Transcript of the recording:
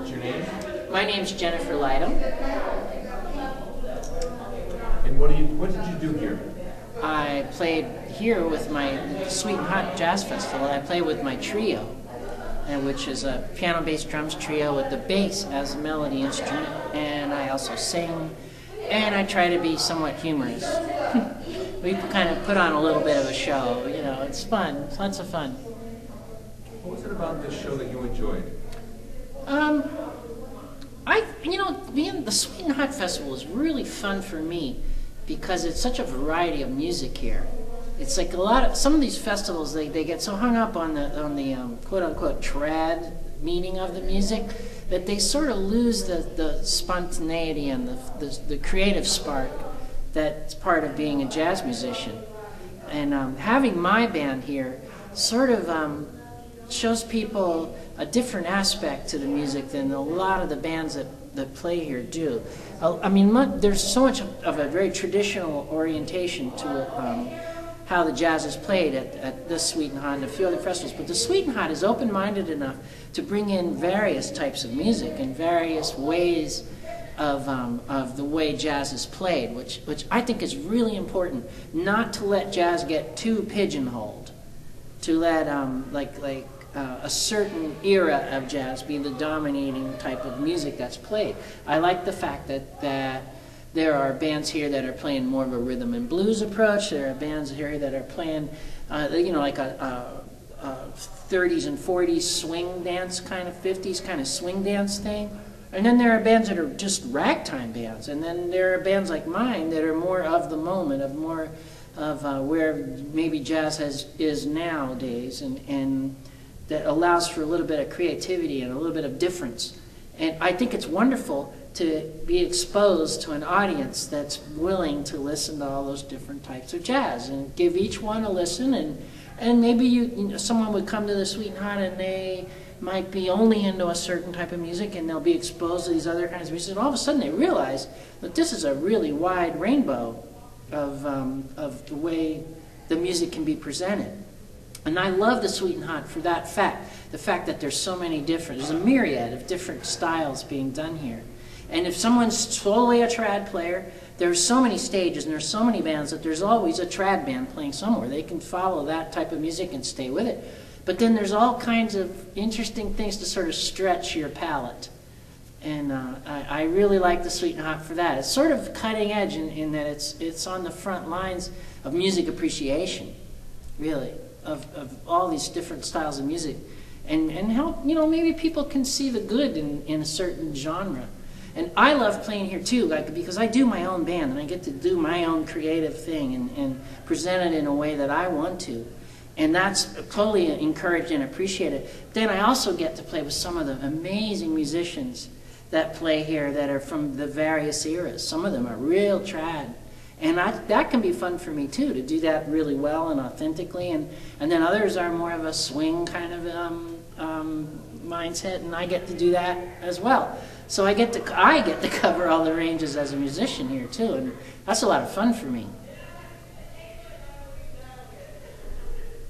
What's your name? My name's Jennifer Leitham. And what did you do here? I played here with my Sweet and Hot Jazz Festival. I play with my trio, which is a piano, bass, drums trio with the bass as a melody instrument. And I also sing, and I try to be somewhat humorous. We kind of put on a little bit of a show. You know, it's fun. It's lots of fun. What was it about this show that you enjoyed? Being the Sweet and Hot Festival is really fun for me because it's such a variety of music here. It's like some of these festivals, they get so hung up on the quote unquote trad meaning of the music that they sort of lose the spontaneity and the creative spark that's part of being a jazz musician. And having my band here sort of shows people a different aspect to the music than a lot of the bands that play here do. I mean, there's so much of a very traditional orientation to how the jazz is played at this Sweet and Hot and a few other festivals, but the Sweet and Hot is open-minded enough to bring in various types of music and various ways of the way jazz is played, which I think is really important, not to let jazz get too pigeonholed, to let a certain era of jazz be the dominating type of music that's played. I like the fact that there are bands here that are playing more of a rhythm and blues approach. There are bands here that are playing, like a 30s and 40s swing dance kind of 50s kind of swing dance thing. And then there are bands that are just ragtime bands. And then there are bands like mine that are more of the moment, of more of where maybe jazz is nowadays, and that allows for a little bit of creativity and a little bit of difference. And I think it's wonderful to be exposed to an audience that's willing to listen to all those different types of jazz and give each one a listen. And maybe someone would come to the Sweet and Hot and they might be only into a certain type of music, and they'll be exposed to these other kinds of music, and all of a sudden they realize that this is a really wide rainbow of the way the music can be presented. And I love the Sweet and Hot for that fact, the fact that there's so many there's a myriad of different styles being done here. And if someone's totally a trad player, there's so many stages and there's so many bands that there's always a trad band playing somewhere. They can follow that type of music and stay with it. But then there's all kinds of interesting things to sort of stretch your palate. And I really like the Sweet and Hot for that. It's sort of cutting edge in that it's on the front lines of music appreciation, really, of all these different styles of music. And help, maybe people can see the good in a certain genre. And I love playing here too, because I do my own band and I get to do my own creative thing and present it in a way that I want to. And that's totally encouraged and appreciated. Then I also get to play with some of the amazing musicians that play here that are from the various eras. Some of them are real trad. And that can be fun for me too, to do that really well and authentically. And then others are more of a swing kind of mindset, and I get to do that as well. So I get to cover all the ranges as a musician here too, and that's a lot of fun for me.